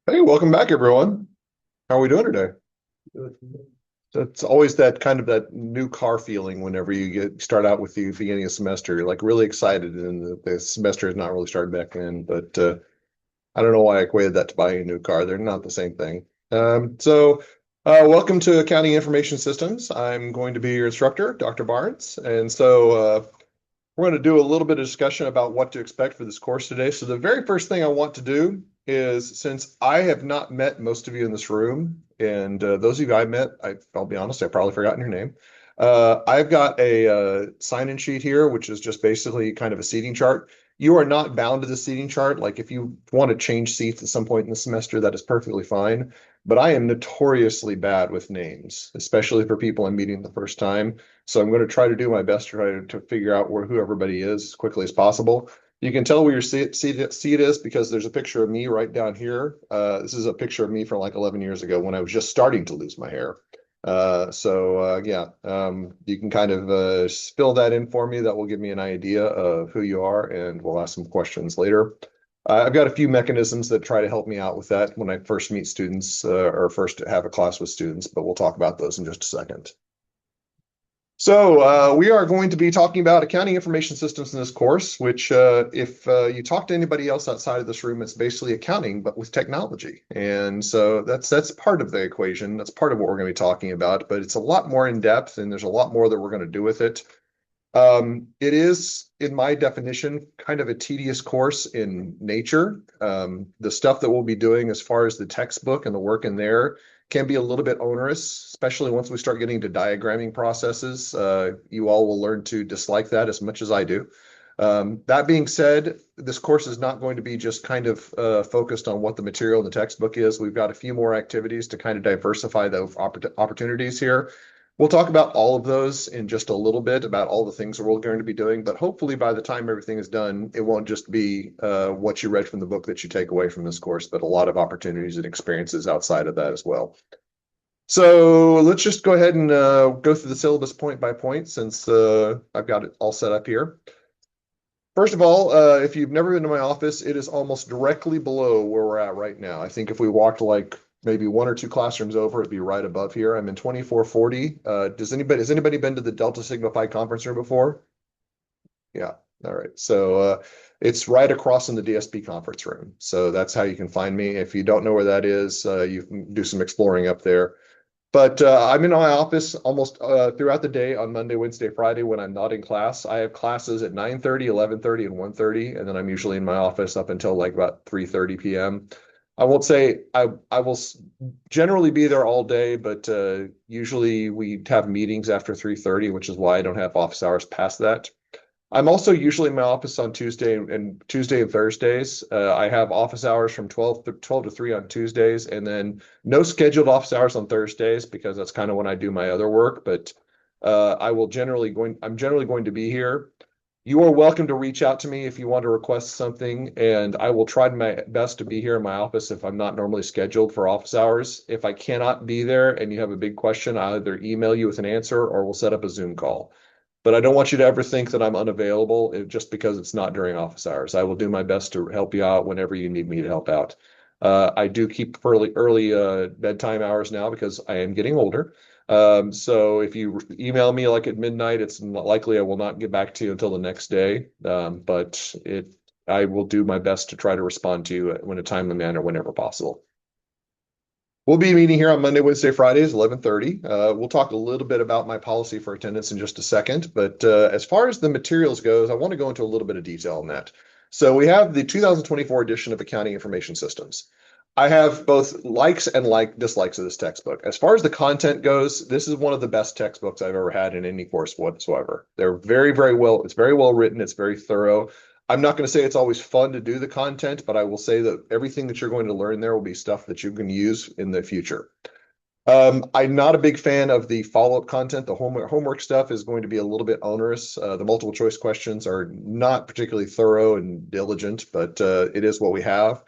Hey, welcome back, everyone. How are we doing today? It's always that kind of that new car feeling whenever you start out with the beginning of semester. You're like really excited, and the semester has not really started back then. But I don't know why I equated that to buying a new car. They're not the same thing. Welcome to Accounting Information Systems. I'm going to be your instructor, Dr. Barnes, and we're going to do a little bit of discussion about what to expect for this course today. So the very first thing I want to do is, since I have not met most of you in this room, and those of you I met, I'll be honest, I've probably forgotten your name. I've got a sign-in sheet here, which is just basically kind of a seating chart. You are not bound to the seating chart. Like if you want to change seats at some point in the semester, that is perfectly fine. But I am notoriously bad with names, especially for people I'm meeting the first time. So I'm going to try to do my best to try to figure out who everybody is as quickly as possible. You can tell where your seat is because there's a picture of me right down here. This is a picture of me from like 11 years ago when I was just starting to lose my hair. You can kind of fill that in for me. That will give me an idea of who you are, and we'll ask some questions later. I've got a few mechanisms that try to help me out with that when I first meet students or first have a class with students, but we'll talk about those in just a second. We are going to be talking about accounting information systems in this course, which if you talk to anybody else outside of this room, it's basically accounting, but with technology. And so that's part of the equation. That's part of what we're going to be talking about, but it's a lot more in depth, and there's a lot more that we're going to do with it. It is, in my definition, kind of a tedious course in nature. The stuff that we'll be doing as far as the textbook and the work in there can be a little bit onerous, especially once we start getting to diagramming processes. You all will learn to dislike that as much as I do. That being said, this course is not going to be just kind of focused on what the material in the textbook is. We've got a few more activities to kind of diversify those opportunities here. We'll talk about all of those in just a little bit, about all the things that we're going to be doing, but hopefully by the time everything is done, it won't just be what you read from the book that you take away from this course, but a lot of opportunities and experiences outside of that as well. So let's just go ahead and go through the syllabus point by point, since I've got it all set up here. First of all, if you've never been to my office, it is almost directly below where we're at right now. I think if we walked like maybe one or two classrooms over, it'd be right above here. I'm in 2440. Has anybody been to the Delta Sigma Phi conference room before? Yeah. All right. It's right across in the DSP conference room. So that's how you can find me. If you don't know where that is, you can do some exploring up there. But I'm in my office almost throughout the day on Monday, Wednesday, Friday when I'm not in class. I have classes at 9:30, 11:30, and 1:30, and then I'm usually in my office up until like about 3:30 p.m. I won't say I will generally be there all day, but usually we have meetings after 3:30, which is why I don't have office hours past that. I'm also usually in my office on Tuesday and Thursdays. I have office hours from 12 to 3 on Tuesdays, and then no scheduled office hours on Thursdays because that's kind of when I do my other work. But I'm generally going to be here. You are welcome to reach out to me if you want to request something, and I will try my best to be here in my office if I'm not normally scheduled for office hours. If I cannot be there and you have a big question, I'll either email you with an answer or we'll set up a Zoom call. But I don't want you to ever think that I'm unavailable just because it's not during office hours. I will do my best to help you out whenever you need me to help out. I do keep early bedtime hours now because I am getting older. So if you email me like at midnight, it's likely I will not get back to you until the next day. I will do my best to try to respond to you in a timely manner whenever possible. We'll be meeting here on Monday, Wednesday, Fridays, 11:30. We'll talk a little bit about my policy for attendance in just a second. But as far as the materials goes, I want to go into a little bit of detail on that. So we have the 2024 edition of Accounting Information Systems. I have both likes and dislikes of this textbook. As far as the content goes, this is one of the best textbooks I've ever had in any course whatsoever. They're very, very well, it's very well written. It's very thorough. I'm not going to say it's always fun to do the content, but I will say that everything that you're going to learn there will be stuff that you can use in the future. I'm not a big fan of the follow-up content. The homework stuff is going to be a little bit onerous. The multiple choice questions are not particularly thorough and diligent, but it is what we have.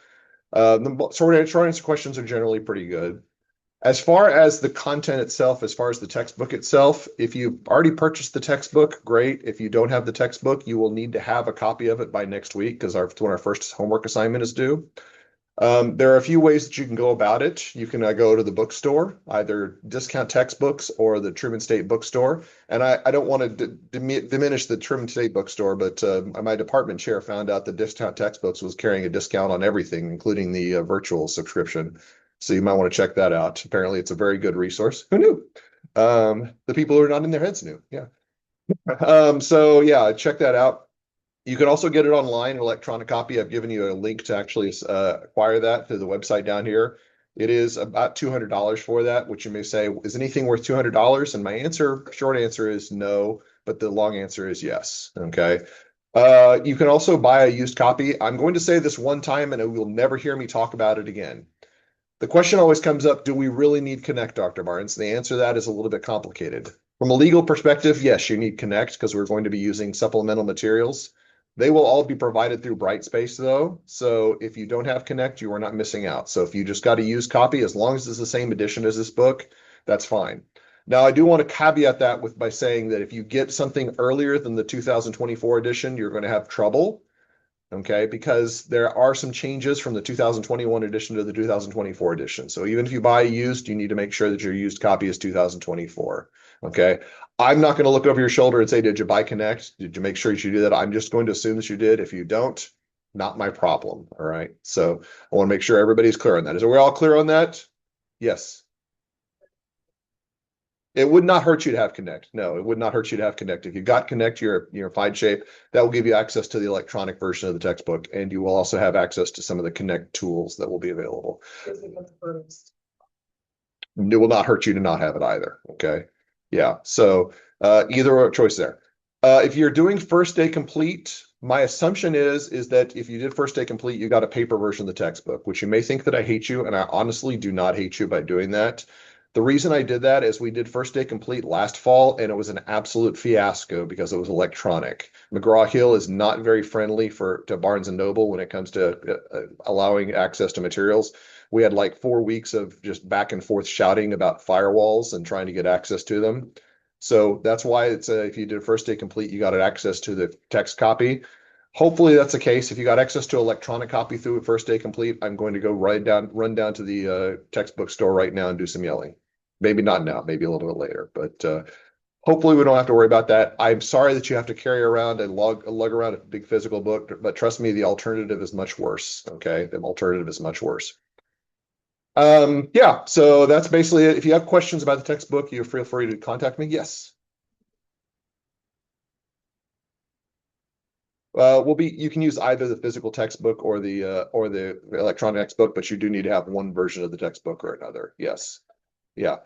The short answer questions are generally pretty good. As far as the content itself, as far as the textbook itself, if you've already purchased the textbook, great. If you don't have the textbook, you will need to have a copy of it by next week because when our first homework assignment is due. There are a few ways that you can go about it. You can go to the bookstore, either Discount Textbooks or the Truman State Bookstore. And I don't want to diminish the Truman State Bookstore, but my department chair found out that Discount Textbooks was carrying a discount on everything, including the virtual subscription. So you might want to check that out. Apparently, it's a very good resource. Who knew? The people who are not in their heads knew. Yeah. So yeah, check that out. You can also get it online, an electronic copy. I've given you a link to actually acquire that through the website down here. It is about $200 for that, which you may say, is anything worth $200? And my short answer is no, but the long answer is yes. Okay. You can also buy a used copy. I'm going to say this one time, and you'll never hear me talk about it again. The question always comes up, do we really need Connect, Dr. Barnes? The answer to that is a little bit complicated. From a legal perspective, yes, you need Connect because we're going to be using supplemental materials. They will all be provided through Brightspace, though. So if you don't have Connect, you are not missing out. So if you just got a used copy, as long as it's the same edition as this book, that's fine. Now, I do want to caveat that by saying that if you get something earlier than the 2024 edition, you're going to have trouble, okay? Because there are some changes from the 2021 edition to the 2024 edition. So even if you buy used, you need to make sure that your used copy is 2024, okay? I'm not going to look over your shoulder and say, did you buy Connect? Did you make sure you should do that? I'm just going to assume that you did. If you don't, not my problem. All right. So I want to make sure everybody's clear on that. Are we all clear on that? Yes. It would not hurt you to have Connect. No, it would not hurt you to have Connect. If you got Connect, you're in fine shape. That will give you access to the electronic version of the textbook, and you will also have access to some of the Connect tools that will be available. It will not hurt you to not have it either. Okay. Yeah. So either choice there. If you're doing first day complete, my assumption is that if you did first day complete, you got a paper version of the textbook, which you may think that I hate you, and I honestly do not hate you by doing that. The reason I did that is we did first day complete last fall, and it was an absolute fiasco because it was electronic. McGraw-Hill is not very friendly to Barnes and Noble when it comes to allowing access to materials. We had like 4 weeks of just back and forth shouting about firewalls and trying to get access to them. So that's why it's if you did first day complete, you got access to the text copy. Hopefully that's the case. If you got access to electronic copy through first day complete, I'm going to go run down to the textbook store right now and do some yelling. Maybe not now, maybe a little bit later, but hopefully we don't have to worry about that. I'm sorry that you have to carry around and lug around a big physical book, but trust me, the alternative is much worse. Okay, the alternative is much worse. Yeah, so that's basically it. If you have questions about the textbook, you feel free to contact me. Yes. You can use either the physical textbook or the electronic textbook, but you do need to have one version of the textbook or another. Yes. Yeah.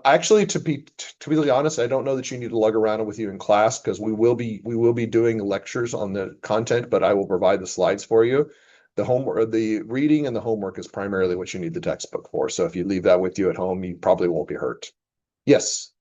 Actually, to be really honest, I don't know that you need to lug around with you in class because we will be doing lectures on the content, but I will provide the slides for you. The homework, the reading and the homework is primarily what you need the textbook for. So if you leave that with you at home, you probably won't be hurt. Yes.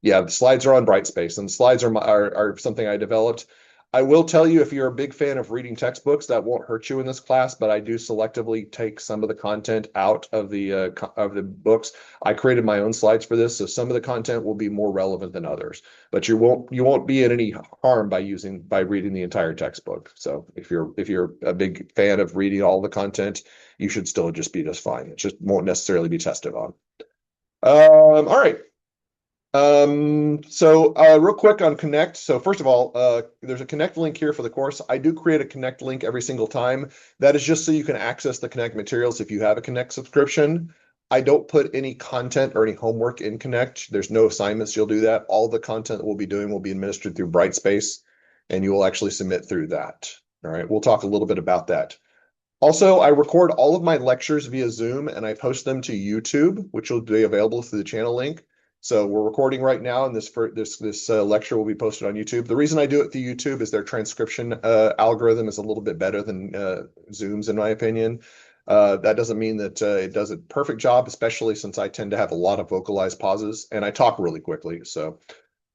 Yeah, the slides are on Brightspace, and the slides are something I developed. I will tell you, if you're a big fan of reading textbooks, that won't hurt you in this class, but I do selectively take some of the content out of the books. I created my own slides for this, so some of the content will be more relevant than others. But you won't be in any harm by reading the entire textbook. So if you're a big fan of reading all the content, you should still just be just fine. It just won't necessarily be tested on. All right. Real quick on Connect. So first of all, there's a Connect link here for the course. I do create a Connect link every single time. That is just so you can access the Connect materials if you have a Connect subscription. I don't put any content or any homework in Connect. There's no assignments. You'll do that. All the content that we'll be doing will be administered through Brightspace, and you will actually submit through that. All right. We'll talk a little bit about that. Also, I record all of my lectures via Zoom, and I post them to YouTube, which will be available through the channel link. So we're recording right now, and this lecture will be posted on YouTube. The reason I do it through YouTube is their transcription algorithm is a little bit better than Zoom's, in my opinion. That doesn't mean that it does a perfect job, especially since I tend to have a lot of vocalized pauses, and I talk really quickly. So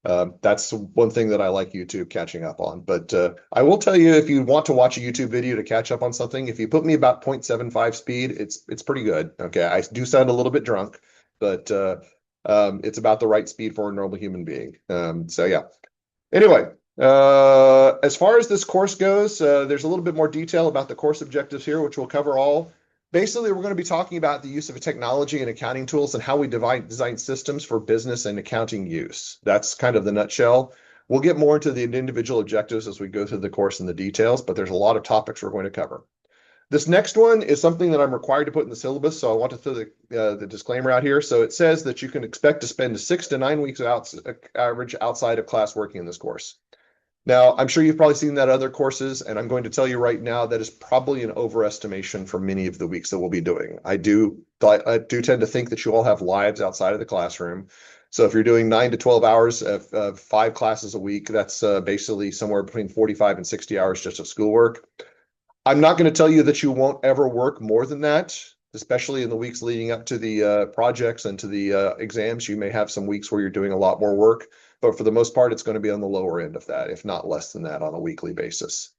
that's one thing that I like YouTube catching up on. But I will tell you, if you want to watch a YouTube video to catch up on something, if you put me about 0.75 speed, it's pretty good. Okay, I do sound a little bit drunk, but it's about the right speed for a normal human being. So yeah. Anyway, As far as this course goes, there's a little bit more detail about the course objectives here, which we'll cover all. Basically, we're going to be talking about the use of technology and accounting tools and how we design systems for business and accounting use. That's kind of the nutshell. We'll get more into the individual objectives as we go through the course and the details, but there's a lot of topics we're going to cover. This next one is something that I'm required to put in the syllabus, so I want to throw the disclaimer out here. So it says that you can expect to spend 6 to 9 weeks average outside of class working in this course. Now, I'm sure you've probably seen that other courses, and I'm going to tell you right now that is probably an overestimation for many of the weeks that we'll be doing. I do tend to think that you all have lives outside of the classroom. So if you're doing 9 to 12 hours of 5 classes a week, that's basically somewhere between 45 and 60 hours just of schoolwork. I'm not going to tell you that you won't ever work more than that, especially in the weeks leading up to the projects and to the exams. You may have some weeks where you're doing a lot more work, but for the most part, it's going to be on the lower end of that, if not less than that on a weekly basis.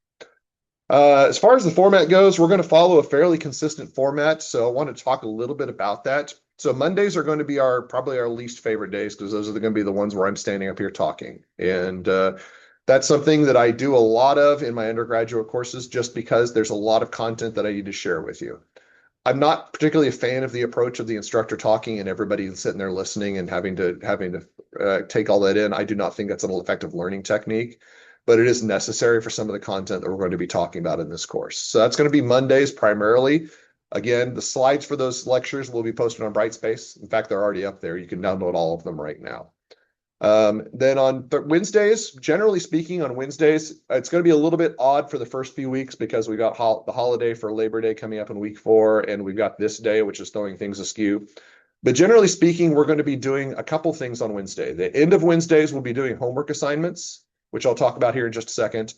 As far as the format goes, we're going to follow a fairly consistent format, so I want to talk a little bit about that. So Mondays are going to be probably our least favorite days because those are going to be the ones where I'm standing up here talking. And that's something that I do a lot of in my undergraduate courses just because there's a lot of content that I need to share with you. I'm not particularly a fan of the approach of the instructor talking and everybody sitting there listening and having to take all that in. I do not think that's an effective learning technique, but it is necessary for some of the content that we're going to be talking about in this course. So that's going to be Mondays primarily. Again, the slides for those lectures will be posted on Brightspace. In fact, they're already up there. You can download all of them right now. Then on Wednesdays, generally speaking, on Wednesdays, it's going to be a little bit odd for the first few weeks because we got the holiday for Labor Day coming up in week 4, and we've got this day, which is throwing things askew. But generally speaking, we're going to be doing a couple things on Wednesday. The end of Wednesdays, we'll be doing homework assignments, which I'll talk about here in just a second.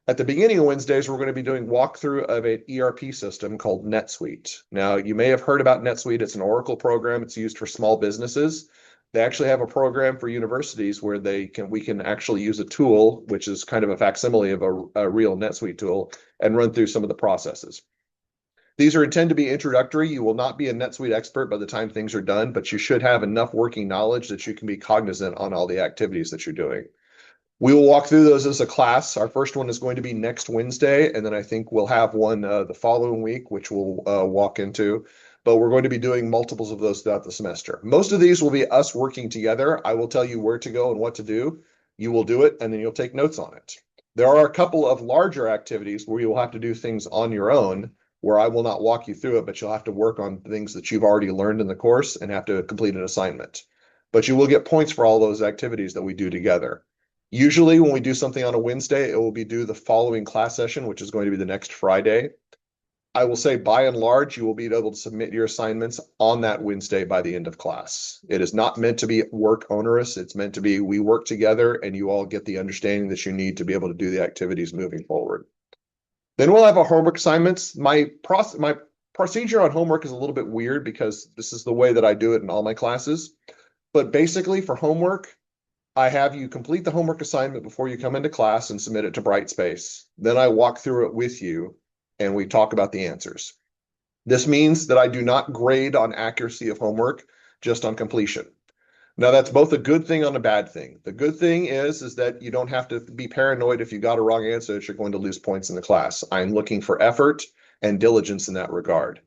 At the beginning of Wednesdays, we're going to be doing walkthrough of an ERP system called NetSuite. Now, you may have heard about NetSuite. It's an Oracle program. It's used for small businesses. They actually have a program for universities where we can actually use a tool, which is kind of a facsimile of a real NetSuite tool, and run through some of the processes. These are intended to be introductory. You will not be a NetSuite expert by the time things are done, but you should have enough working knowledge that you can be cognizant on all the activities that you're doing. We will walk through those as a class. Our first one is going to be next Wednesday, and then I think we'll have one the following week, which we'll walk into. But we're going to be doing multiples of those throughout the semester. Most of these will be us working together. I will tell you where to go and what to do. You will do it, and then you'll take notes on it. There are a couple of larger activities where you will have to do things on your own, where I will not walk you through it, but you'll have to work on things that you've already learned in the course and have to complete an assignment. But you will get points for all those activities that we do together. Usually when we do something on a Wednesday, it will be due the following class session, which is going to be the next Friday. I will say by and large, you will be able to submit your assignments on that Wednesday by the end of class. It is not meant to be work onerous. It's meant to be we work together and you all get the understanding that you need to be able to do the activities moving forward. Then we'll have our homework assignments. My procedure on homework is a little bit weird because this is the way that I do it in all my classes. But basically for homework, I have you complete the homework assignment before you come into class and submit it to Brightspace. Then I walk through it with you and we talk about the answers. This means that I do not grade on accuracy of homework, just on completion. Now that's both a good thing and a bad thing. The good thing is that you don't have to be paranoid if you got a wrong answer that you're going to lose points in the class. I'm looking for effort and diligence in that regard.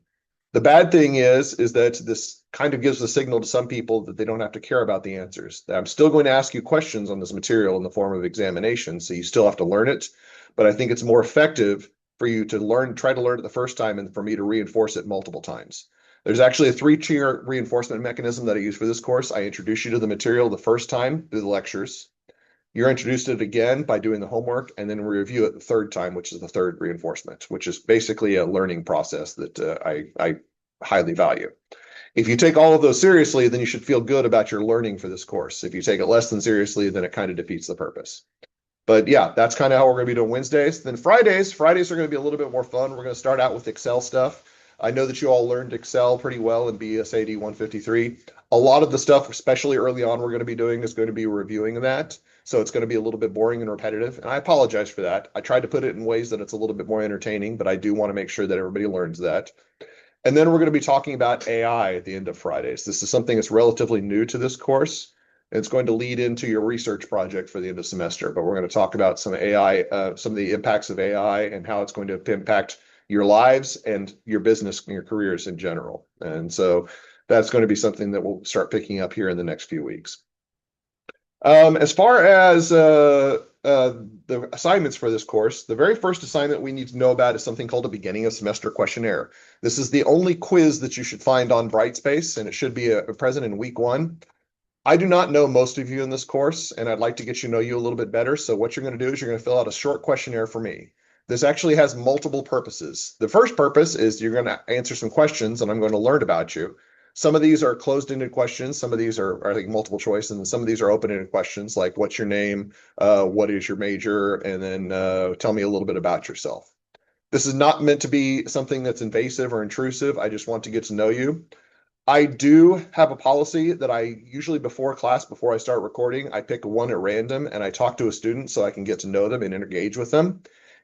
The bad thing is that this kind of gives a signal to some people that they don't have to care about the answers. I'm still going to ask you questions on this material in the form of examination, so you still have to learn it. But I think it's more effective for you to try to learn it the first time and for me to reinforce it multiple times. There's actually a 3-tier reinforcement mechanism that I use for this course. I introduce you to the material the first time through the lectures. You're introduced to it again by doing the homework, and then we review it the third time, which is the third reinforcement, which is basically a learning process that I highly value. If you take all of those seriously, then you should feel good about your learning for this course. If you take it less than seriously, then it kind of defeats the purpose. But yeah, that's kind of how we're going to be doing Wednesdays. Then Fridays are going to be a little bit more fun. We're going to start out with Excel stuff. I know that you all learned Excel pretty well in BSAD 153. A lot of the stuff, especially early on, we're going to be doing is going to be reviewing that. So it's going to be a little bit boring and repetitive. And I apologize for that. I tried to put it in ways that it's a little bit more entertaining, but I do want to make sure that everybody learns that. And then we're going to be talking about AI at the end of Fridays. This is something that's relatively new to this course. It's going to lead into your research project for the end of the semester, but we're going to talk about some AI, some of the impacts of AI and how it's going to impact your lives and your business and your careers in general. And so that's going to be something that we'll start picking up here in the next few weeks. As far as the assignments for this course, the very first assignment we need to know about is something called a beginning of semester questionnaire. This is the only quiz that you should find on Brightspace, and it should be present in week 1. I do not know most of you in this course, and I'd like to get to know you a little bit better. So what you're going to do is you're going to fill out a short questionnaire for me. This actually has multiple purposes. The first purpose is you're going to answer some questions, and I'm going to learn about you. Some of these are closed-ended questions. Some of these are, I think, multiple choice, and some of these are open-ended questions, like what's your name, what is your major, and then tell me a little bit about yourself. This is not meant to be something that's invasive or intrusive. I just want to get to know you. I do have a policy that I usually before class, before I start recording, I pick one at random and I talk to a student so I can get to know them and engage with them.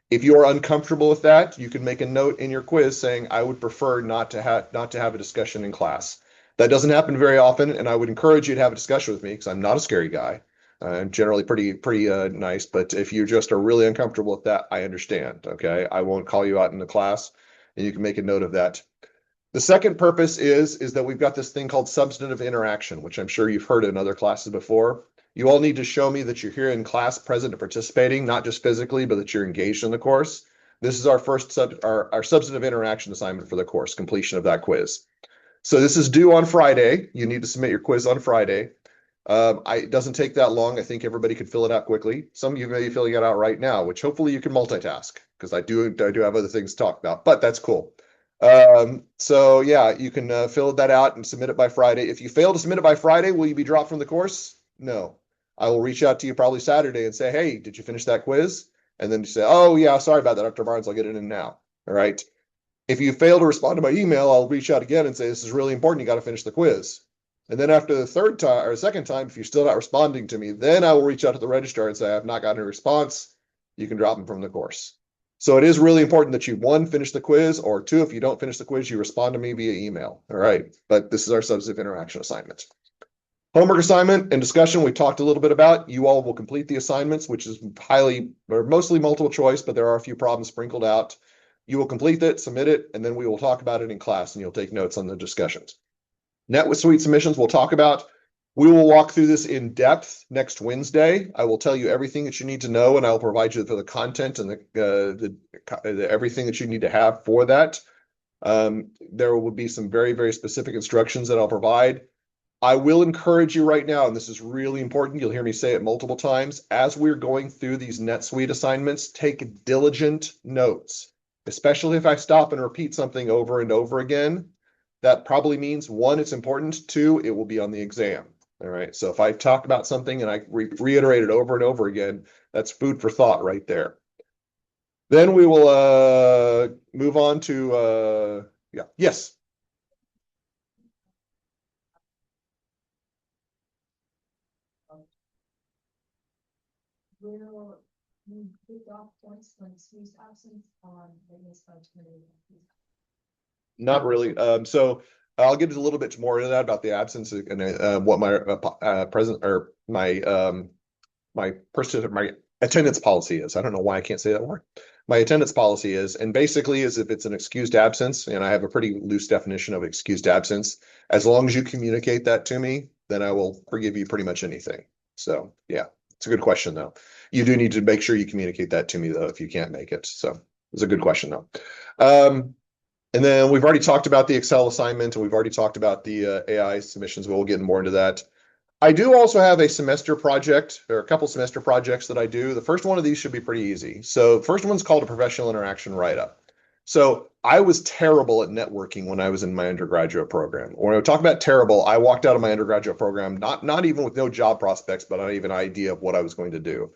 If you are uncomfortable with that, you can make a note in your quiz saying, I would prefer not to have a discussion in class. That doesn't happen very often, and I would encourage you to have a discussion with me because I'm not a scary guy. I'm generally pretty nice, but if you just are really uncomfortable with that, I understand, okay? I won't call you out in the class, and you can make a note of that. The second purpose is that we've got this thing called substantive interaction, which I'm sure you've heard in other classes before. You all need to show me that you're here in class, present and participating, not just physically, but that you're engaged in the course. This is our first our substantive interaction assignment for the course, completion of that quiz. So this is due on Friday. You need to submit your quiz on Friday. It doesn't take that long. I think everybody could fill it out quickly. Some of you may be filling it out right now, which hopefully you can multitask because I do have other things to talk about, but that's cool. So yeah, you can fill that out and submit it by Friday. If you fail to submit it by Friday, will you be dropped from the course? No. I will reach out to you probably Saturday and say, hey, did you finish that quiz? And then you say, oh yeah, sorry about that, Dr. Barnes, I'll get it in now. All right. If you fail to respond to my email, I'll reach out again and say, this is really important. You got to finish the quiz. And then after the third time or second time, if you're still not responding to me, then I will reach out to the registrar and say, I've not gotten a response. You can drop them from the course. So it is really important that you, 1, finish the quiz, or 2, if you don't finish the quiz, you respond to me via email. All right. But this is our substantive interaction assignment. Homework assignment and discussion we talked a little bit about. You all will complete the assignments, which is mostly multiple choice, but there are a few problems sprinkled out. You will complete it, submit it, and then we will talk about it in class, and you'll take notes on the discussions. NetSuite submissions we'll talk about. We will walk through this in depth next Wednesday. I will tell you everything that you need to know, and I will provide you with the content and everything that you need to have for that. There will be some very, very specific instructions that I'll provide. I will encourage you right now, and this is really important, you'll hear me say it multiple times, as we're going through these NetSuite assignments, take diligent notes, especially if I stop and repeat something over and over again. That probably means 1, it's important, 2, it will be on the exam. All right. So if I talk about something and I reiterate it over and over again, that's food for thought right there. Then we will move on to yeah. Yes. Will you pick off points when excused absence on witness by terminating? Not really. So I'll get a little bit more into that about the absence and what my present or my my attendance policy is. I don't know why I can't say that word. My attendance policy is, and basically is if it's an excused absence, and I have a pretty loose definition of excused absence, as long as you communicate that to me, then I will forgive you pretty much anything. So yeah, it's a good question though. You do need to make sure you communicate that to me though, if you can't make it. So it's a good question though. And then we've already talked about the Excel assignment, and we've already talked about the AI submissions, but we'll get more into that. I do also have a semester project, or a couple semester projects that I do. The first one of these should be pretty easy. So the first one's called a professional interaction write-up. So I was terrible at networking when I was in my undergraduate program. When I talk about terrible, I walked out of my undergraduate program, not even with no job prospects, but not even an idea of what I was going to do.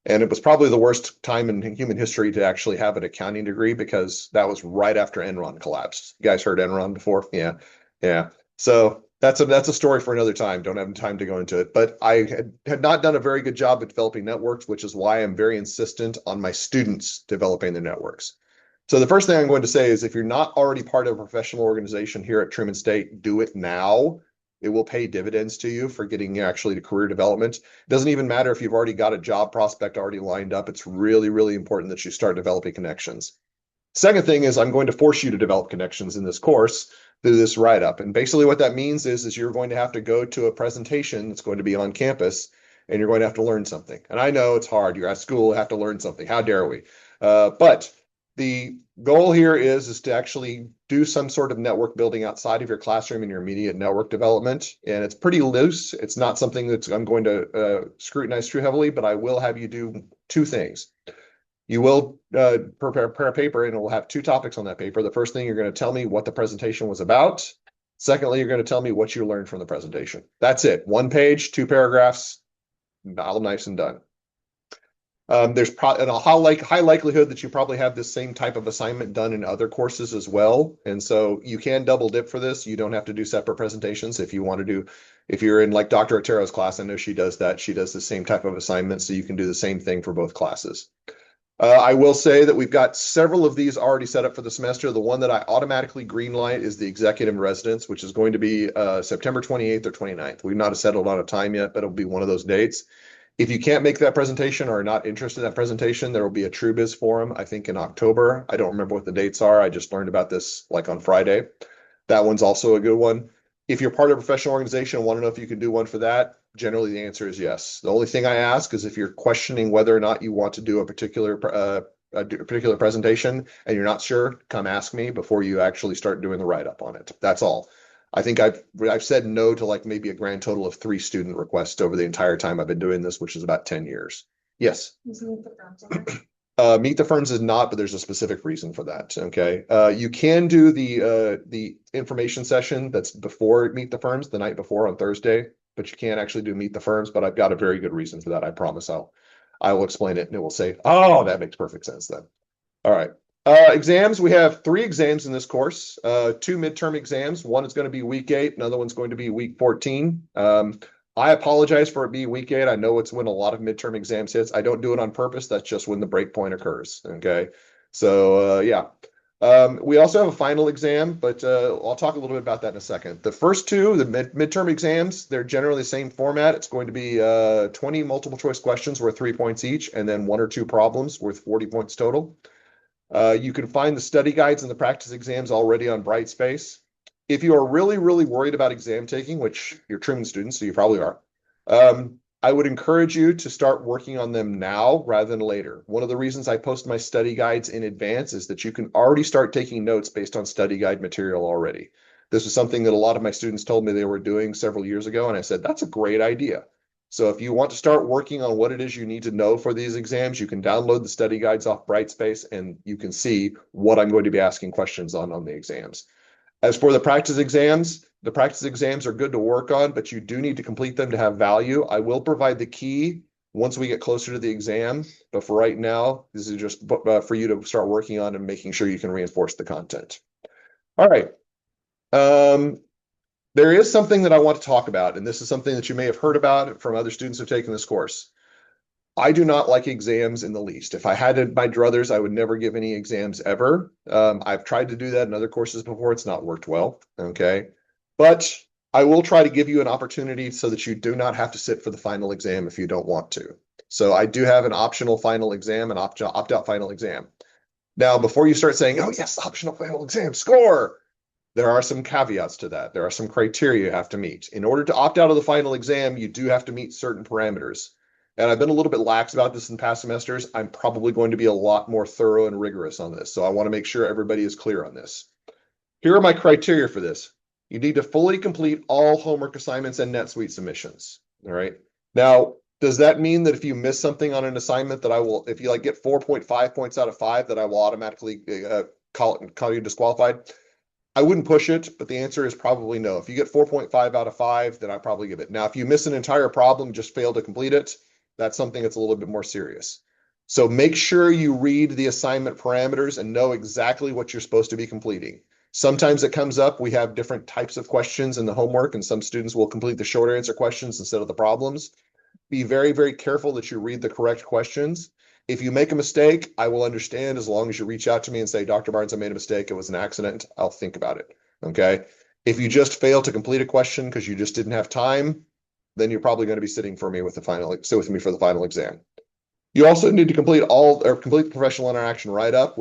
And it was probably the worst time in human history to actually have an accounting degree because that was right after Enron collapsed. You guys heard Enron before? Yeah. Yeah. So that's a story for another time. Don't have time to go into it. But I had not done a very good job at developing networks, which is why I'm very insistent on my students developing their networks. So the first thing I'm going to say is if you're not already part of a professional organization here at Truman State, do it now. It will pay dividends to you for getting actually to career development. It doesn't even matter if you've already got a job prospect already lined up. It's really, really important that you start developing connections. Second thing is I'm going to force you to develop connections in this course through this write-up. And basically what that means is you're going to have to go to a presentation that's going to be on campus, and you're going to have to learn something. And I know it's hard. You're at school, have to learn something. How dare we? But the goal here is to actually do some sort of network building outside of your classroom and your immediate network development. And it's pretty loose. It's not something that I'm going to scrutinize too heavily, but I will have you do two things. You will prepare a paper, and it will have two topics on that paper. The first thing, you're going to tell me what the presentation was about. Secondly, you're going to tell me what you learned from the presentation. That's it. One page, two paragraphs, all nice and done. There's probably a high likelihood that you probably have this same type of assignment done in other courses as well. And so you can double dip for this. You don't have to do separate presentations if you want to do, if you're in like Dr. Otero's class, I know she does that. She does the same type of assignment, so you can do the same thing for both classes. I will say that we've got several of these already set up for the semester. The one that I automatically greenlight is the executive residence, which is going to be September 28th or 29th. We've not settled on a time yet, but it'll be one of those dates. If you can't make that presentation or are not interested in that presentation, there will be a TrueBiz forum, I think in October. I don't remember what the dates are. I just learned about this like on Friday. That one's also a good one. If you're part of a professional organization and want to know if you can do one for that, generally the answer is yes. The only thing I ask is if you're questioning whether or not you want to do a particular presentation and you're not sure, come ask me before you actually start doing the write-up on it. That's all. I think I've said no to like maybe a grand total of 3 student requests over the entire time I've been doing this, which is about 10 years. Yes. Meet the Firms is not, but there's a specific reason for that. Okay. You can do the information session that's before Meet the Firms, the night before on Thursday, but you can't actually do Meet the Firms. But I've got a very good reason for that. I promise I will explain it, and it will say, oh, that makes perfect sense then. All right. Exams, we have 3 exams in this course, 2 midterm exams. One is going to be week 8, another one's going to be week 14. I apologize for it being week 8. I know it's when a lot of midterm exams hits. I don't do it on purpose. That's just when the break point occurs. Okay. So yeah. We also have a final exam, but I'll talk a little bit about that in a second. The first 2, the midterm exams, they're generally the same format. It's going to be 20 multiple choice questions worth 3 points each, and then 1 or 2 problems worth 40 points total. You can find the study guides and the practice exams already on Brightspace. If you are really, really worried about exam taking, which you're Truman students, so you probably are, I would encourage you to start working on them now rather than later. One of the reasons I post my study guides in advance is that you can already start taking notes based on study guide material already. This is something that a lot of my students told me they were doing several years ago, and I said, that's a great idea. So if you want to start working on what it is you need to know for these exams, you can download the study guides off Brightspace, and you can see what I'm going to be asking questions on the exams. As for the practice exams are good to work on, but you do need to complete them to have value. I will provide the key once we get closer to the exam, but for right now, this is just for you to start working on and making sure you can reinforce the content. All right. There is something that I want to talk about, and this is something that you may have heard about from other students who've taken this course. I do not like exams in the least. If I had my druthers, I would never give any exams ever. I've tried to do that in other courses before. It's not worked well, okay? But I will try to give you an opportunity so that you do not have to sit for the final exam if you don't want to. So I do have an optional final exam, an opt-out final exam. Now, before you start saying, oh yes, optional final exam, score, there are some caveats to that. There are some criteria you have to meet. In order to opt out of the final exam, you do have to meet certain parameters. And I've been a little bit lax about this in past semesters. I'm probably going to be a lot more thorough and rigorous on this. So I want to make sure everybody is clear on this. Here are my criteria for this. You need to fully complete all homework assignments and NetSuite submissions. All right. Now, does that mean that if you miss something on an assignment that I will, if you like get 4.5 points out of 5, that I will automatically call you disqualified? I wouldn't push it, but the answer is probably no. If you get 4.5 out of 5, then I probably give it. Now, if you miss an entire problem, just fail to complete it, that's something that's a little bit more serious. So make sure you read the assignment parameters and know exactly what you're supposed to be completing. Sometimes it comes up, we have different types of questions in the homework, and some students will complete the short answer questions instead of the problems. Be very, very careful that you read the correct questions. If you make a mistake, I will understand as long as you reach out to me and say, Dr. Barnes, I made a mistake. It was an accident. I'll think about it. Okay. If you just fail to complete a question because you just didn't have time, then you're probably going to be sitting for me with sit with me for the final exam. You also need to complete the professional interaction write-up,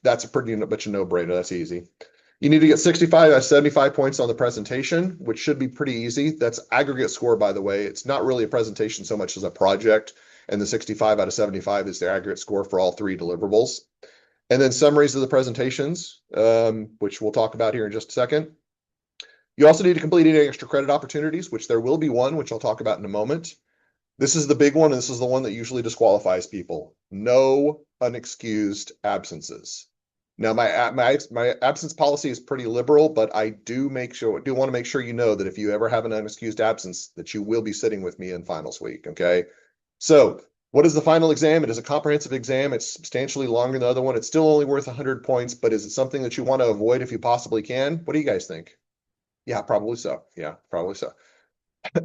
that's a pretty much a no-brainer. That's easy. You need to get 65 out of 75 points on the presentation, which should be pretty easy. That's aggregate score, by the way. It's not really a presentation so much as a project, and the 65 out of 75 is the aggregate score for all three deliverables. And then summaries of the presentations, which we'll talk about here in just a second. You also need to complete any extra credit opportunities, which there will be one, which I'll talk about in a moment. This is the big one, and this is the one that usually disqualifies people. No unexcused absences. Now, my absence policy is pretty liberal, but I do want to make sure you know that if you ever have an unexcused absence, that you will be sitting with me in finals week, okay? So what is the final exam? It is a comprehensive exam. It's substantially longer than the other one. It's still only worth 100 points, but is it something that you want to avoid if you possibly can? What do you guys think? Yeah, probably so. Yeah, probably so.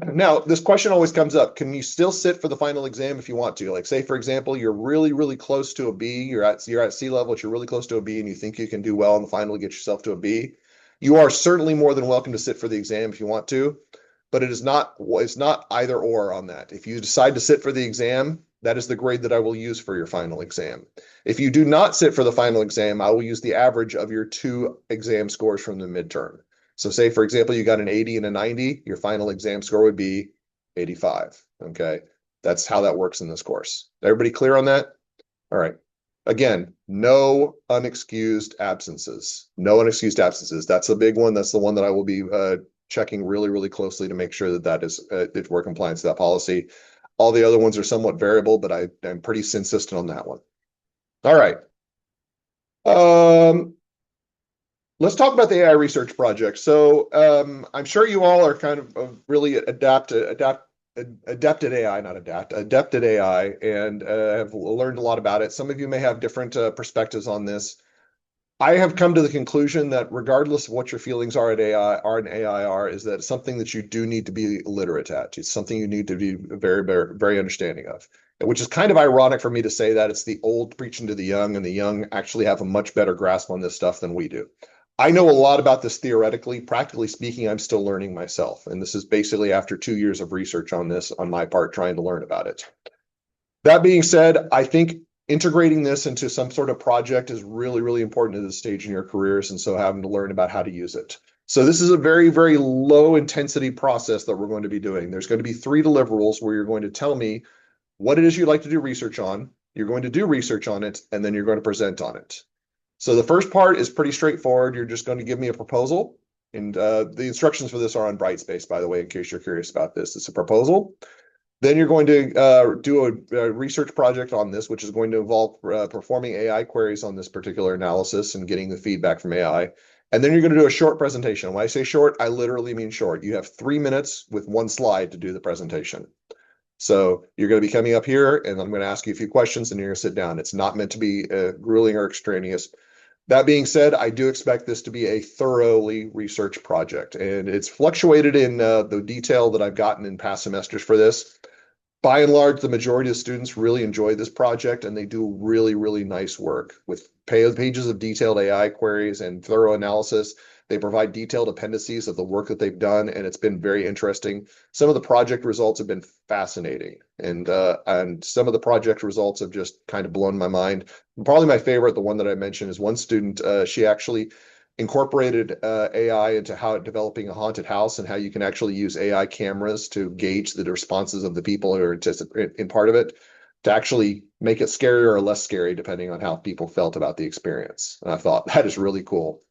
Now, this question always comes up. Can you still sit for the final exam if you want to? Like, say, for example, you're really, really close to a B. You're at C level, but you're really close to a B, and you think you can do well in the final to get yourself to a B. You are certainly more than welcome to sit for the exam if you want to, but it's not either or on that. If you decide to sit for the exam, that is the grade that I will use for your final exam. If you do not sit for the final exam, I will use the average of your two exam scores from the midterm. So say, for example, you got an 80 and a 90, your final exam score would be 85. Okay. That's how that works in this course. Everybody clear on that? All right. Again, no unexcused absences. No unexcused absences. That's a big one. That's the one that I will be checking really, really closely to make sure that if we're compliant to that policy. All the other ones are somewhat variable, but I'm pretty insistent on that one. All right. Let's talk about the AI research project. So I'm sure you all are kind of really adept at AI, not adept at AI, and have learned a lot about it. Some of you may have different perspectives on this. I have come to the conclusion that regardless of what your feelings are in AI is that it's something that you do need to be literate at. It's something you need to be very, very, very understanding of, which is kind of ironic for me to say that. It's the old preaching to the young, and the young actually have a much better grasp on this stuff than we do. I know a lot about this theoretically. Practically speaking, I'm still learning myself. And this is basically after 2 years of research on this on my part, trying to learn about it. That being said, I think integrating this into some sort of project is really, really important at this stage in your careers. And so having to learn about how to use it. So this is a very, very low intensity process that we're going to be doing. There's going to be 3 deliverables where you're going to tell me what it is you'd like to do research on. You're going to do research on it, and then you're going to present on it. So the first part is pretty straightforward. You're just going to give me a proposal. And the instructions for this are on Brightspace, by the way, in case you're curious about this. It's a proposal. Then you're going to do a research project on this, which is going to involve performing AI queries on this particular analysis and getting the feedback from AI. And then you're going to do a short presentation. When I say short, I literally mean short. You have 3 minutes with 1 slide to do the presentation. So you're going to be coming up here, and I'm going to ask you a few questions, and you're going to sit down. It's not meant to be grueling or extraneous. That being said, I do expect this to be a thoroughly researched project, and it's fluctuated in the detail that I've gotten in past semesters for this. By and large, the majority of students really enjoy this project, and they do really, really nice work with pages of detailed AI queries and thorough analysis. They provide detailed appendices of the work that they've done, and it's been very interesting. Some of the project results have been fascinating, and some of the project results have just kind of blown my mind. Probably my favorite, the one that I mentioned, is one student. She actually incorporated AI into developing a haunted house, and how you can actually use AI cameras to gauge the responses of the people who are in part of it, to actually make it scarier or less scary, depending on how people felt about the experience. And I thought that is really cool.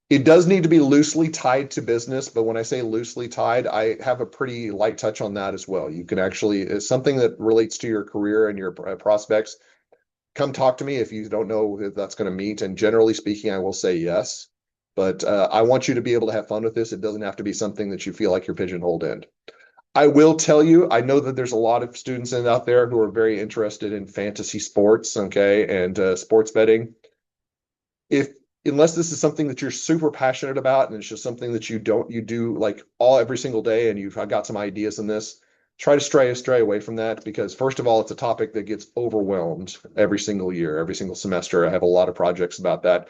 It does need to be loosely tied to business, but when I say loosely tied, I have a pretty light touch on that as well. You can actually, it's something that relates to your career and your prospects. Come talk to me if you don't know if that's going to meet. And generally speaking, I will say yes. But I want you to be able to have fun with this. It doesn't have to be something that you feel like you're pigeonholed in. I will tell you, I know that there's a lot of students out there who are very interested in fantasy sports, okay, and sports betting. Unless this is something that you're super passionate about, and it's just something that you do like every single day, and you've got some ideas in this, try to stray away from that, because first of all, it's a topic that gets overwhelmed every single year, every single semester. I have a lot of projects about that.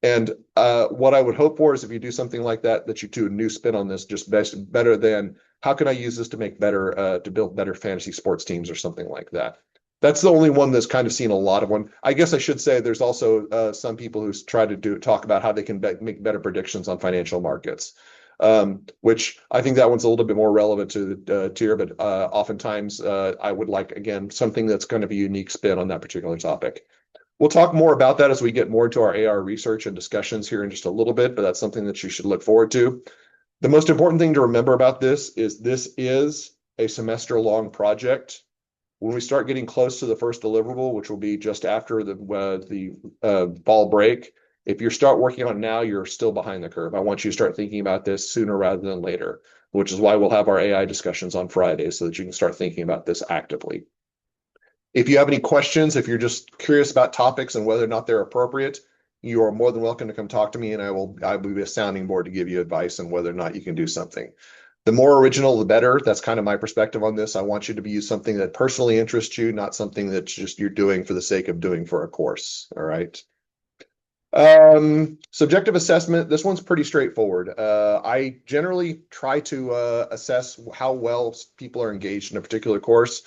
And what I would hope for is if you do something like that, that you do a new spin on this, just better than how can I use this to make better, to build better fantasy sports teams or something like that. That's the only one that's kind of seen a lot of one. I guess I should say there's also some people who try to talk about how they can make better predictions on financial markets, which I think that one's a little bit more relevant to the tier, but oftentimes I would like, again, something that's going to be a unique spin on that particular topic. We'll talk more about that as we get more into our AR research and discussions here in just a little bit, but that's something that you should look forward to. The most important thing to remember about this is a semester-long project. When we start getting close to the first deliverable, which will be just after the fall break, if you start working on it now, you're still behind the curve. I want you to start thinking about this sooner rather than later, which is why we'll have our AI discussions on Friday so that you can start thinking about this actively. If you have any questions, if you're just curious about topics and whether or not they're appropriate, you are more than welcome to come talk to me, and I will be a sounding board to give you advice on whether or not you can do something. The more original, the better. That's kind of my perspective on this. I want you to use something that personally interests you, not something that just you're doing for the sake of doing for a course. All right. Subjective assessment. This one's pretty straightforward. I generally try to assess how well people are engaged in a particular course.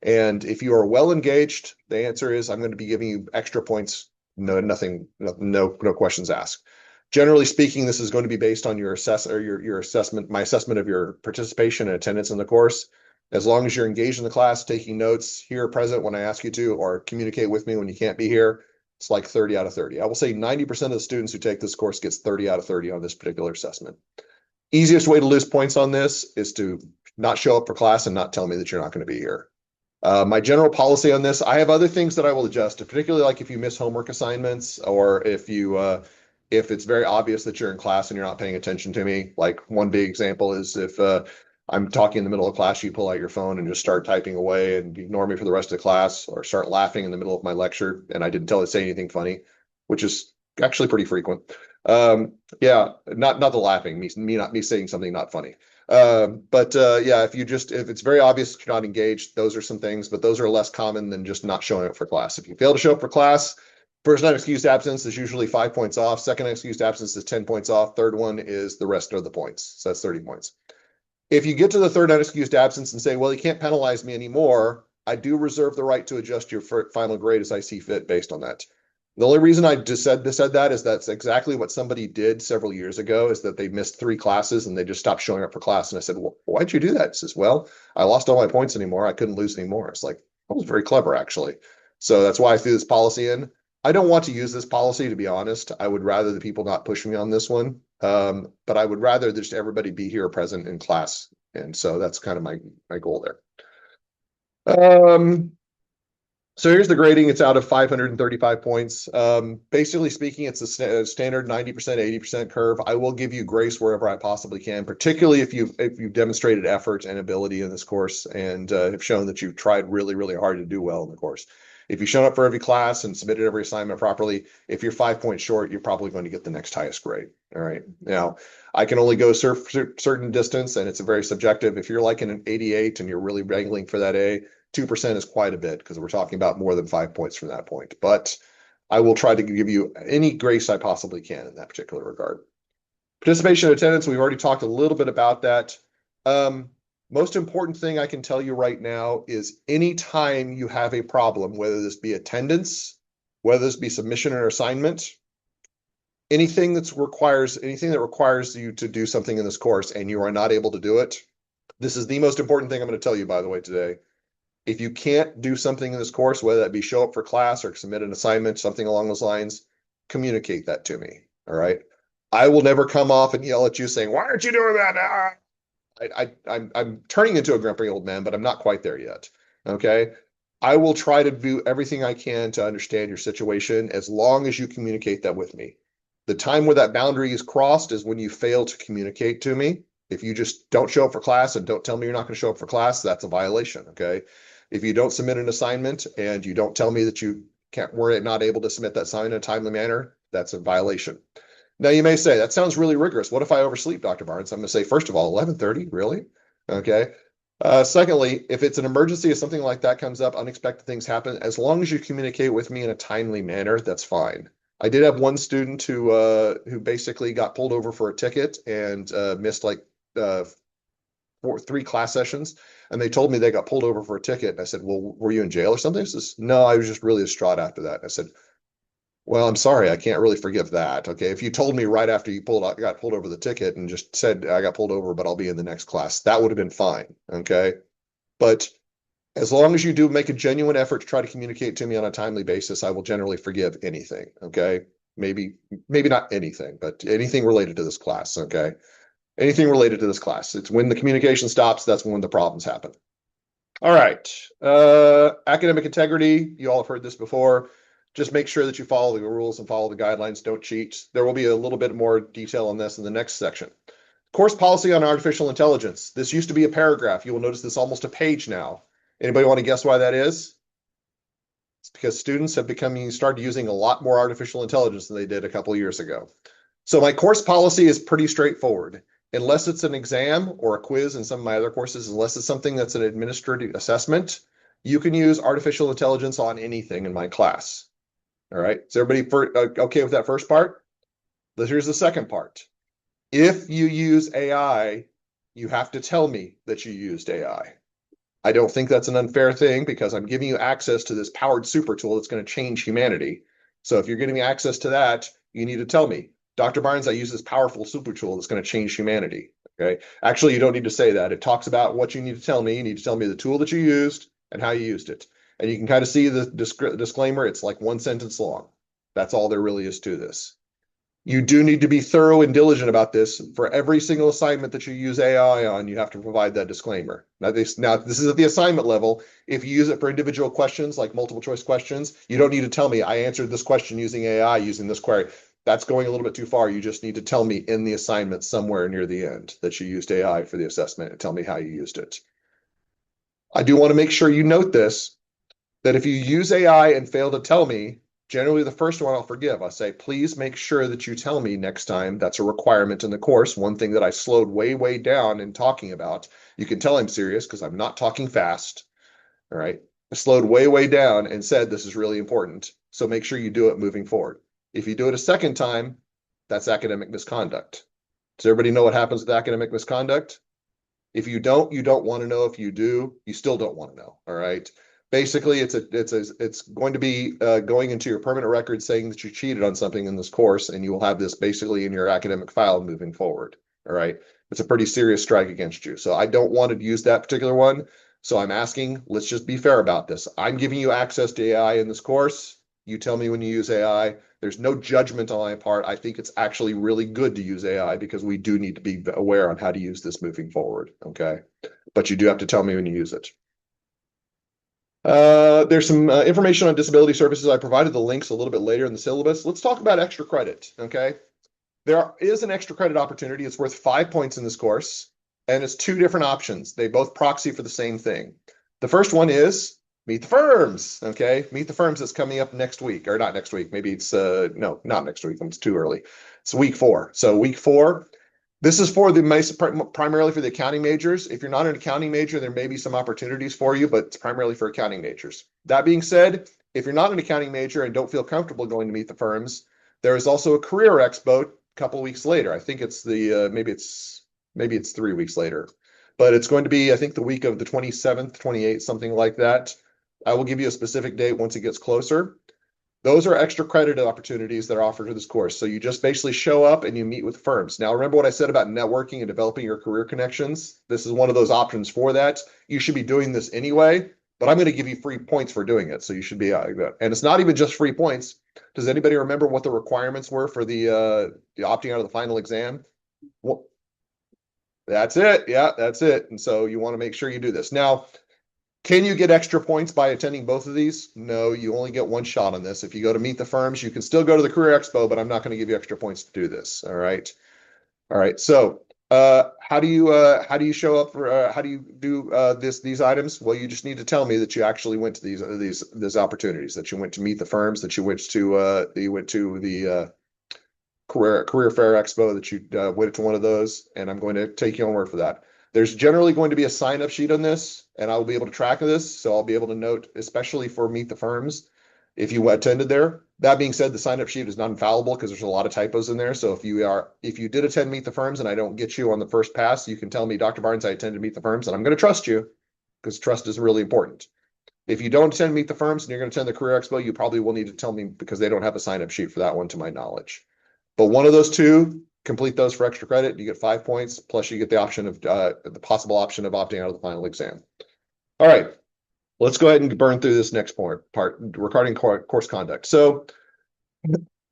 And if you are well engaged, the answer is I'm going to be giving you extra points. No questions asked. Generally speaking, this is going to be based on your assessment, my assessment of your participation and attendance in the course. As long as you're engaged in the class, taking notes, here present when I ask you to, or communicate with me when you can't be here, it's like 30 out of 30. I will say 90% of the students who take this course gets 30 out of 30 on this particular assessment. Easiest way to lose points on this is to not show up for class and not tell me that you're not going to be here. My general policy on this, I have other things that I will adjust, particularly like if you miss homework assignments or if it's very obvious that you're in class and you're not paying attention to me. Like one big example is if I'm talking in the middle of class, you pull out your phone and just start typing away and ignore me for the rest of the class, or start laughing in the middle of my lecture and I didn't say anything funny, which is actually pretty frequent. Yeah, not the laughing, me saying something not funny. Yeah, if it's very obvious that you're not engaged, those are some things, but those are less common than just not showing up for class. If you fail to show up for class, first unexcused absence is usually 5 points off. Second unexcused absence is 10 points off. Third one is the rest of the points. So that's 30 points. If you get to the third unexcused absence and say, well, you can't penalize me anymore, I do reserve the right to adjust your final grade as I see fit based on that. The only reason I just said that is that's exactly what somebody did several years ago, is that they missed 3 classes and they just stopped showing up for class. And I said, well, why'd you do that? He says, well, I lost all my points anymore. I couldn't lose anymore. It's like, that was very clever, actually. So that's why I threw this policy in. I don't want to use this policy, to be honest. I would rather the people not push me on this one. But I would rather just everybody be here present in class. And so that's kind of my goal there. So here's the grading. It's out of 535 points. Basically speaking, it's a standard 90%, 80% curve. I will give you grace wherever I possibly can, particularly if you've demonstrated effort and ability in this course and have shown that you've tried really, really hard to do well in the course. If you've shown up for every class and submitted every assignment properly, if you're 5 points short, you're probably going to get the next highest grade. All right. Now, I can only go certain distance, and it's a very subjective. If you're like in an 88 and you're really wrangling for that A, 2% is quite a bit because we're talking about more than 5 points from that point. But I will try to give you any grace I possibly can in that particular regard. Participation and attendance, we've already talked a little bit about that. Most important thing I can tell you right now is anytime you have a problem, whether this be attendance, whether this be submission or assignment, anything that requires you to do something in this course and you are not able to do it, this is the most important thing I'm going to tell you, by the way, today. If you can't do something in this course, whether that be show up for class or submit an assignment, something along those lines, communicate that to me. All right. I will never come off and yell at you saying, why aren't you doing that? I'm turning into a grumpy old man, but I'm not quite there yet. Okay. I will try to do everything I can to understand your situation as long as you communicate that with me. The time where that boundary is crossed is when you fail to communicate to me. If you just don't show up for class and don't tell me you're not going to show up for class, that's a violation. Okay. If you don't submit an assignment and you don't tell me that we're not able to submit that assignment in a timely manner, that's a violation. Now you may say, that sounds really rigorous. What if I oversleep, Dr. Barnes? I'm going to say, first of all, 11:30, really? Okay. Secondly, if it's an emergency, if something like that comes up, unexpected things happen, as long as you communicate with me in a timely manner, that's fine. I did have one student who basically got pulled over for a ticket and missed like uh, three class sessions, and they told me they got pulled over for a ticket. And I said, "Well, were you in jail or something?" He says, "No, I was just really distraught after that." I said, "Well, I'm sorry, I can't really forgive that. Okay, if you told me right after you got pulled over the ticket and just said I got pulled over, but I'll be in the next class, that would have been fine. Okay, but as long as you do make a genuine effort to try to communicate to me on a timely basis, I will generally forgive anything. Okay, maybe not anything, but anything related to this class. Okay." Anything related to this class. It's when the communication stops, that's when the problems happen. All right. Academic integrity. You all have heard this before. Just make sure that you follow the rules and follow the guidelines. Don't cheat. There will be a little bit more detail on this in the next section. Course policy on artificial intelligence. This used to be a paragraph. You will notice this almost a page now. Anybody want to guess why that is? It's because students have started using a lot more artificial intelligence than they did a couple of years ago. So my course policy is pretty straightforward. Unless it's an exam or a quiz in some of my other courses, unless it's something that's an administrative assessment, you can use artificial intelligence on anything in my class. All right. Is everybody okay with that first part? Here's the second part. If you use AI, you have to tell me that you used AI. I don't think that's an unfair thing because I'm giving you access to this powered super tool that's going to change humanity. So if you're getting me access to that, you need to tell me, Dr. Barnes, I use this powerful super tool that's going to change humanity. Okay. Actually, you don't need to say that. It talks about what you need to tell me. You need to tell me the tool that you used and how you used it. And you can kind of see the disclaimer. It's like one sentence long. That's all there really is to this. You do need to be thorough and diligent about this. For every single assignment that you use AI on, you have to provide that disclaimer. Now this is at the assignment level. If you use it for individual questions, like multiple choice questions, you don't need to tell me I answered this question using AI using this query. That's going a little bit too far. You just need to tell me in the assignment somewhere near the end that you used AI for the assessment and tell me how you used it. I do want to make sure you note this, that if you use AI and fail to tell me, generally the first one I'll forgive. I say, please make sure that you tell me next time. That's a requirement in the course. One thing that I slowed way down in talking about. You can tell I'm serious because I'm not talking fast. All right. I slowed way down and said, this is really important. So make sure you do it moving forward. If you do it a second time, that's academic misconduct. Does everybody know what happens with academic misconduct? If you don't want to know. If you do, you still don't want to know. All right. Basically, it's going to be going into your permanent record saying that you cheated on something in this course, and you will have this basically in your academic file moving forward. All right. It's a pretty serious strike against you. So I don't want to use that particular one. So I'm asking, let's just be fair about this. I'm giving you access to AI in this course. You tell me when you use AI. There's no judgment on my part. I think it's actually really good to use AI because we do need to be aware on how to use this moving forward. Okay. But you do have to tell me when you use it. There's some information on disability services. I provided the links a little bit later in the syllabus. Let's talk about extra credit. Okay. There is an extra credit opportunity. It's worth 5 points in this course, and it's two different options. They both proxy for the same thing. The first one is Meet the Firms. Okay. Meet the Firms is coming up next week, or not next week. Maybe it's, no, not next week. It's too early. It's week 4. So week 4, this is for the primarily for the accounting majors. If you're not an accounting major, there may be some opportunities for you, but it's primarily for accounting majors. That being said, if you're not an accounting major and don't feel comfortable going to Meet the Firms, there is also a career expo a couple weeks later. I think it's the maybe it's 3 weeks later, but it's going to be, I think, the week of the 27th, 28th, something like that. I will give you a specific date once it gets closer. Those are extra credit opportunities that are offered to this course. So you just basically show up and you meet with firms. Now, remember what I said about networking and developing your career connections? This is one of those options for that. You should be doing this anyway, but I'm going to give you free points for doing it. So you should be, and it's not even just free points. Does anybody remember what the requirements were for the opting out of the final exam? Well, that's it. Yeah, that's it. And so you want to make sure you do this. Now, can you get extra points by attending both of these? No, you only get one shot on this. If you go to Meet the Firms, you can still go to the Career Expo, but I'm not going to give you extra points to do this. All right. All right. So how do you show up for how do you do these items? Well, you just need to tell me that you actually went to these opportunities, that you went to Meet the Firms, that you went to the career fair expo, that you went to one of those, and I'm going to take you on word for that. There's generally going to be a sign-up sheet on this, and I will be able to track this. So I'll be able to note, especially for Meet the Firms, if you attended there. That being said, the sign-up sheet is not infallible because there's a lot of typos in there. So if you did attend Meet the Firms and I don't get you on the first pass, you can tell me, Dr. Barnes, I attended Meet the Firms, and I'm going to trust you because trust is really important. If you don't attend Meet the Firms and you're going to attend the Career Expo, you probably will need to tell me because they don't have a sign-up sheet for that one, to my knowledge. But one of those two, complete those for extra credit. You get 5 points, plus you get the option of the possible option of opting out of the final exam. All right, let's go ahead and burn through this next part regarding course conduct. So,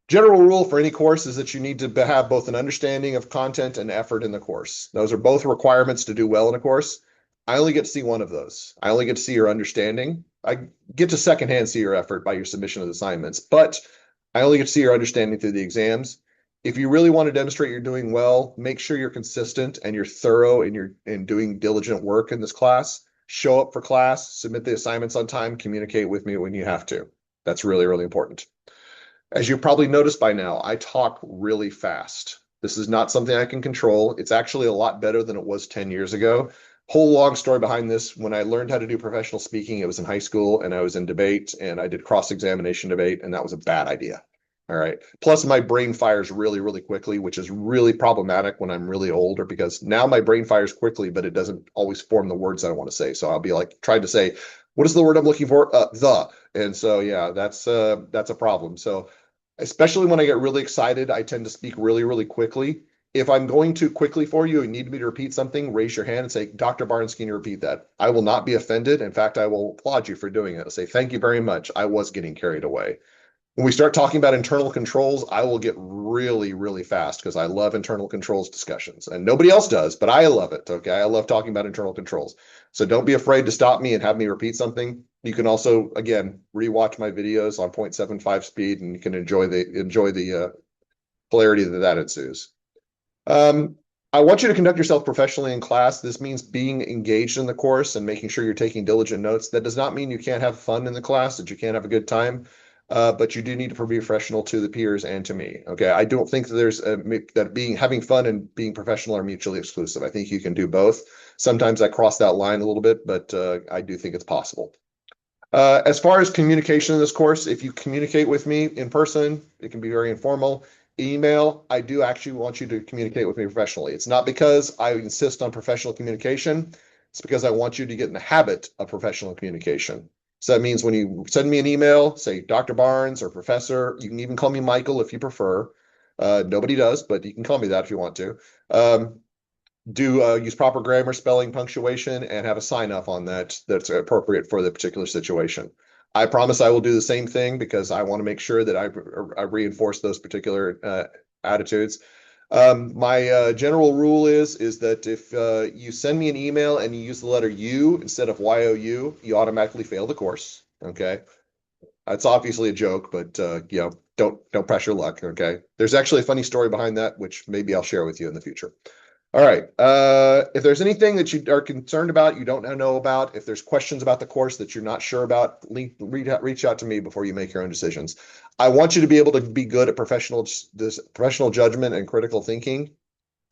general rule for any course is that you need to have both an understanding of content and effort in the course. Those are both requirements to do well in a course. I only get to see one of those. I only get to see your understanding. I get to secondhand see your effort by your submission of assignments, but I only get to see your understanding through the exams. If you really want to demonstrate you're doing well, make sure you're consistent and you're thorough in doing diligent work in this class. Show up for class, submit the assignments on time, communicate with me when you have to. That's really, really important. As you probably noticed by now, I talk really fast. This is not something I can control. It's actually a lot better than it was 10 years ago. Whole long story behind this. When I learned how to do professional speaking, it was in high school and I was in debate and I did cross-examination debate, and that was a bad idea. All right. Plus, my brain fires really, really quickly, which is really problematic when I'm really older because now my brain fires quickly, but it doesn't always form the words that I want to say. So I'll be like trying to say, what is the word I'm looking for? The. And so, yeah, that's a problem. So especially when I get really excited, I tend to speak really, really quickly. If I'm going too quickly for you and need me to repeat something, raise your hand and say, Dr. Barnes, can you repeat that? I will not be offended. In fact, I will applaud you for doing it. I'll say, thank you very much. I was getting carried away. When we start talking about internal controls, I will get really, really fast because I love internal controls discussions and nobody else does, but I love it. Okay. I love talking about internal controls. So don't be afraid to stop me and have me repeat something. You can also, again, rewatch my videos on 0.75 speed and you can enjoy the clarity that ensues. I want you to conduct yourself professionally in class. This means being engaged in the course and making sure you're taking diligent notes. That does not mean you can't have fun in the class, that you can't have a good time. But you do need to be professional to the peers and to me. Okay, I don't think that having fun and being professional are mutually exclusive. I think you can do both. Sometimes I cross that line a little bit, but I do think it's possible. As far as communication in this course, if you communicate with me in person, it can be very informal. Email, I do actually want you to communicate with me professionally. It's not because I insist on professional communication. It's because I want you to get in the habit of professional communication. So that means when you send me an email, say Dr. Barnes or Professor, you can even call me Michael if you prefer. Nobody does, but you can call me that if you want to. Use proper grammar, spelling, punctuation, and have a sign off on that that's appropriate for the particular situation. I promise I will do the same thing because I want to make sure that I reinforce those particular attitudes. My general rule is that if you send me an email and you use the letter U instead of YOU, you automatically fail the course. Okay, that's obviously a joke, but don't press your luck. Okay, there's actually a funny story behind that, which maybe I'll share with you in the future. All right. If there's anything that you are concerned about, you don't know about, if there's questions about the course that you're not sure about, reach out to me before you make your own decisions. I want you to be able to be good at professional judgment and critical thinking.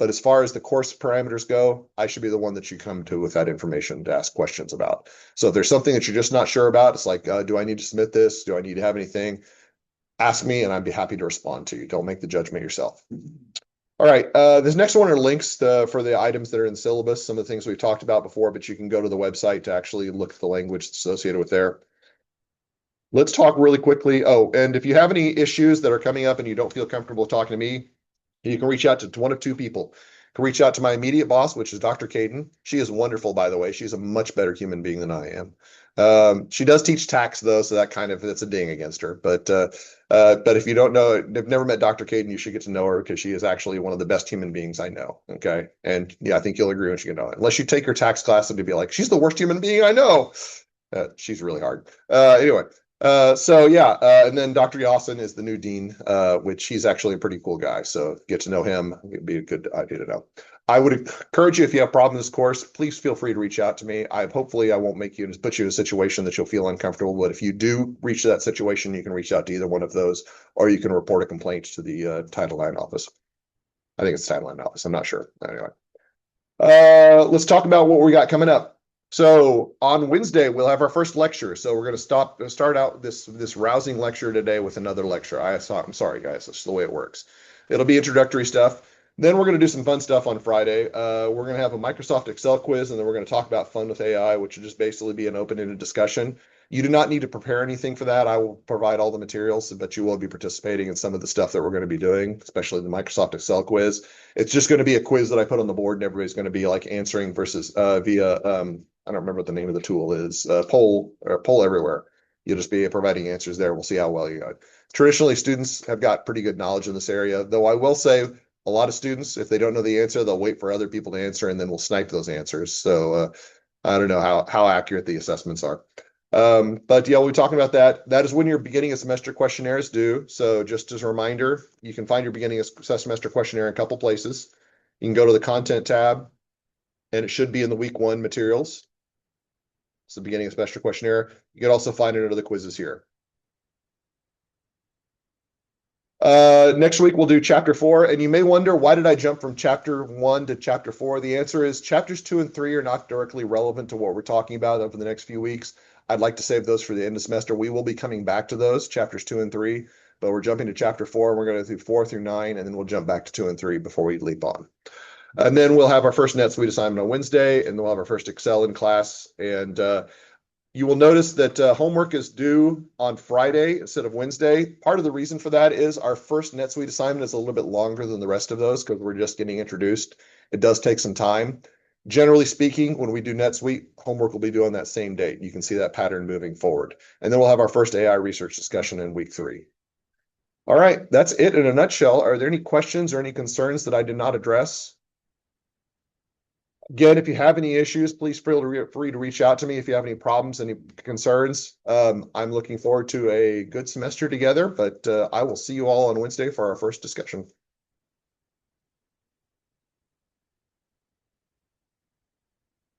But as far as the course parameters go, I should be the one that you come to with that information to ask questions about. So if there's something that you're just not sure about, it's like, do I need to submit this? Do I need to have anything? Ask me and I'd be happy to respond to you. Don't make the judgment yourself. All right, this next one are links for the items that are in the syllabus, some of the things we've talked about before, but you can go to the website to actually look at the language associated with there. Let's talk really quickly. Oh, and if you have any issues that are coming up and you don't feel comfortable talking to me, you can reach out to one of two people. You can reach out to my immediate boss, which is Dr. Caden. She is wonderful, by the way. She's a much better human being than I am. She does teach tax, though, so that's a ding against her. But if you don't know, have never met Dr. Caden, you should get to know her because she is actually one of the best human beings I know. Okay, and yeah, I think you'll agree when you get to know it. Unless you take her tax class and to be like, she's the worst human being I know. She's really hard. Anyway. And then Dr. Yawson is the new dean, which he's actually a pretty cool guy. So get to know him. It'd be a good idea to know. I would encourage you, if you have a problem in this course, please feel free to reach out to me. Hopefully I won't put you in a situation that you'll feel uncomfortable. But if you do reach that situation, you can reach out to either one of those, or you can report a complaint to the Title IX office. I think it's Title IX office. I'm not sure. Anyway, let's talk about what we got coming up. So on Wednesday, we'll have our first lecture. So we're going to start out this rousing lecture today with another lecture. I'm sorry, guys. That's the way it works. It'll be introductory stuff. Then we're going to do some fun stuff on Friday. We're going to have a Microsoft Excel quiz, and then we're going to talk about fun with AI, which will just basically be an open-ended discussion. You do not need to prepare anything for that. I will provide all the materials, but you will be participating in some of the stuff that we're going to be doing, especially the Microsoft Excel quiz. It's just going to be a quiz that I put on the board, and everybody's going to be like answering versus via I don't remember what the name of the tool is, poll everywhere. You'll just be providing answers there. We'll see how well you got. Traditionally, students have got pretty good knowledge in this area, though I will say a lot of students, if they don't know the answer, they'll wait for other people to answer and then we'll snipe those answers. So I don't know how accurate the assessments are. But yeah, we'll be talking about that. That is when your beginning of semester questionnaire is due. So just as a reminder, you can find your beginning of semester questionnaire in a couple places. You can go to the content tab and it should be in the week 1 materials. It's the beginning of semester questionnaire. You can also find it under the quizzes here. Next week we'll do chapter 4, and you may wonder, why did I jump from chapter 1 to chapter 4? The answer is chapters 2 and 3 are not directly relevant to what we're talking about over the next few weeks. I'd like to save those for the end of semester. We will be coming back to those, chapters 2 and 3, but we're jumping to chapter 4, and we're going to do 4 through 9, and then we'll jump back to 2 and 3 before we leap on. And then we'll have our first NetSuite assignment on Wednesday, and we'll have our first Excel in class. And you will notice that homework is due on Friday instead of Wednesday. Part of the reason for that is our first NetSuite assignment is a little bit longer than the rest of those because we're just getting introduced. It does take some time. Generally speaking, when we do NetSuite, homework will be due on that same date. You can see that pattern moving forward. And then we'll have our first AI research discussion in week 3. All right, that's it in a nutshell. Are there any questions or any concerns that I did not address? Again, if you have any issues, please feel free to reach out to me if you have any problems, any concerns. I'm looking forward to a good semester together, but I will see you all on Wednesday for our first discussion.